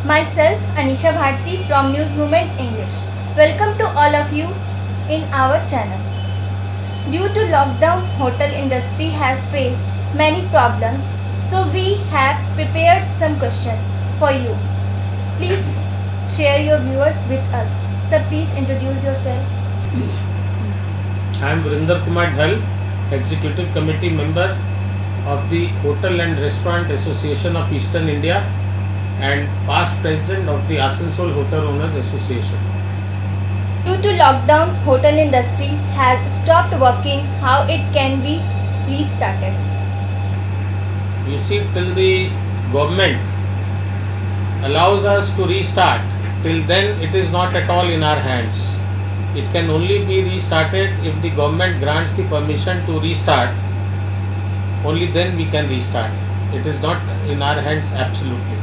Myself, Anisha Bharti from News Movement English. Welcome to all of you in our channel. Due to lockdown, hotel industry has faced many problems, so we have prepared some questions for you. Please share your viewers with us. Sir, please introduce yourself. I am Vrinder Kumar Dhal, Executive Committee member of the Hotel and Restaurant Association of Eastern India and past president of the Asansol Hotel Owners Association. Due to lockdown, hotel industry has stopped working. How it can be restarted? You see, till the government allows us to restart, till then it is not at all in our hands. It can only be restarted if the government grants the permission to restart. Only then we can restart. It is not in our hands absolutely.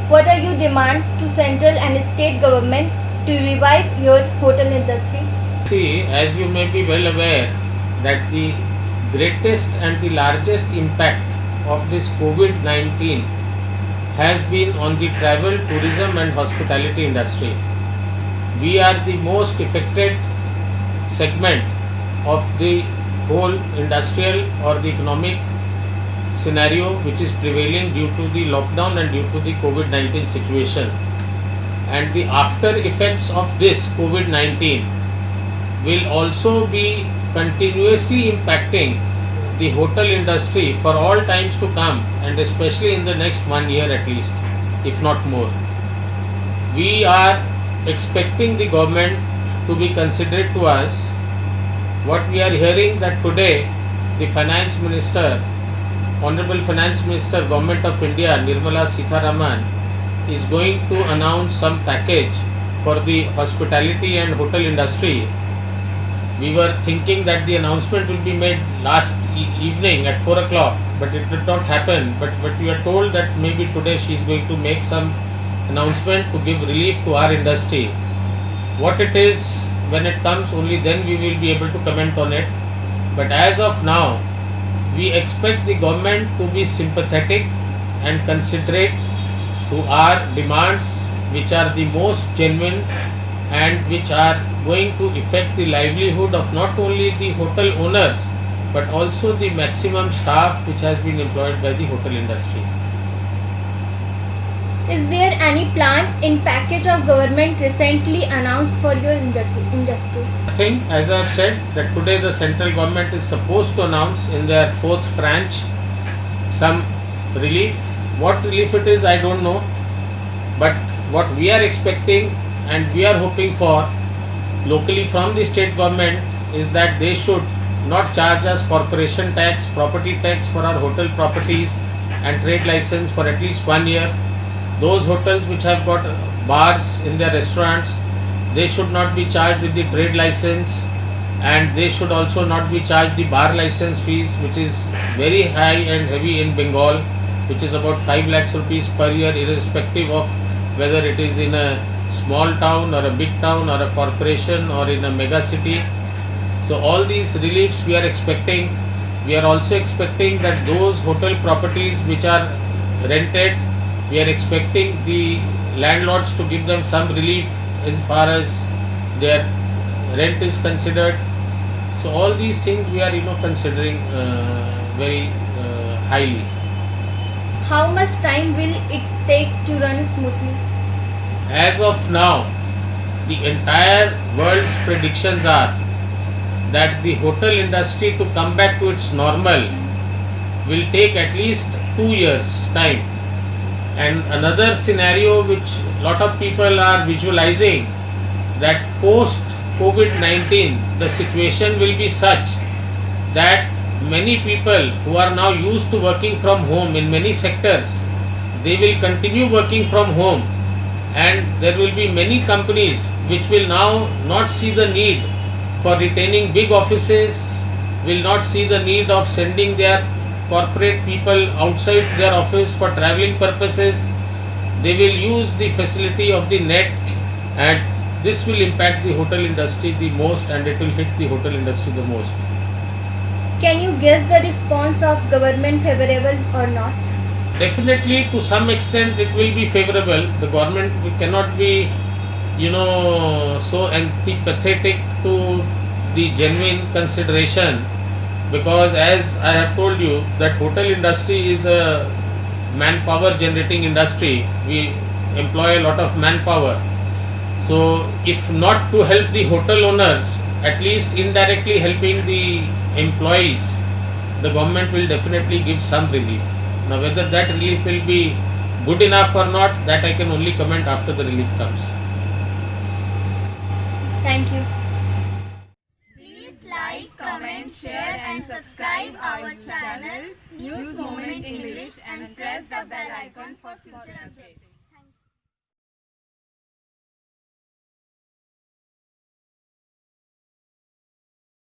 What are your demand to central and state government to revive your hotel industry? See, as you may be well aware that the greatest and the largest impact of this COVID-19 has been on the travel, tourism and hospitality industry. We are the most affected segment of the whole industrial or the economic scenario which is prevailing due to the lockdown and due to the COVID-19 situation. And the after effects of this COVID-19 will also be continuously impacting the hotel industry for all times to come, and especially in the next 1 year at least, if not more. We are expecting the government to be considerate to us. What we are hearing that today the Finance Minister, Honorable Finance Minister, Government of India, Nirmala Sitharaman, is going to announce some package for the hospitality and hotel industry. We were thinking that the announcement will be made last evening at 4 o'clock, but it did not happen. But we are told that maybe today she is going to make some announcement to give relief to our industry. What it is, when it comes, only then we will be able to comment on it. But as of now, we expect the government to be sympathetic and considerate to our demands, which are the most genuine and which are going to affect the livelihood of not only the hotel owners but also the maximum staff which has been employed by the hotel industry. Is there any plan in package of government recently announced for your industry? I think, as I have said, that today the central government is supposed to announce in their 4th branch some relief. What relief it is, I don't know. But what we are expecting and we are hoping for locally from the state government is that they should not charge us corporation tax, property tax for our hotel properties and trade license for at least 1 year. Those hotels which have got bars in their restaurants, they should not be charged with the trade license, and they should also not be charged the bar license fees, which is very high and heavy in Bengal, which is about 5 lakhs rupees per year, irrespective of whether it is in a small town or a big town or a corporation or in a mega city. So all these reliefs we are expecting. We are also expecting that those hotel properties which are rented, we are expecting the landlords to give them some relief as far as their rent is considered. So all these things we are considering very highly. How much time will it take to run smoothly? As of now, the entire world's predictions are that the hotel industry to come back to its normal will take at least 2 years time. And another scenario which lot of people are visualizing, that post COVID-19 the situation will be such that many people who are now used to working from home in many sectors, they will continue working from home, and there will be many companies which will now not see the need for retaining big offices, will not see the need of sending their corporate people outside their office for traveling purposes. They will use the facility of the net, and this will impact the hotel industry the most, and it will hit the hotel industry the most. Can you guess the response of government favorable or not? Definitely, to some extent, it will be favorable. The government cannot be, so antipathetic to the genuine consideration, because as I have told you that hotel industry is a manpower generating industry. We employ a lot of manpower. So if not to help the hotel owners, at least indirectly helping the employees, the government will definitely give some relief. Now whether that relief will be good enough or not, that I can only comment after the relief comes. Thank you. Please like, comment, share and subscribe our channel News Moment English and press the bell icon for future updates.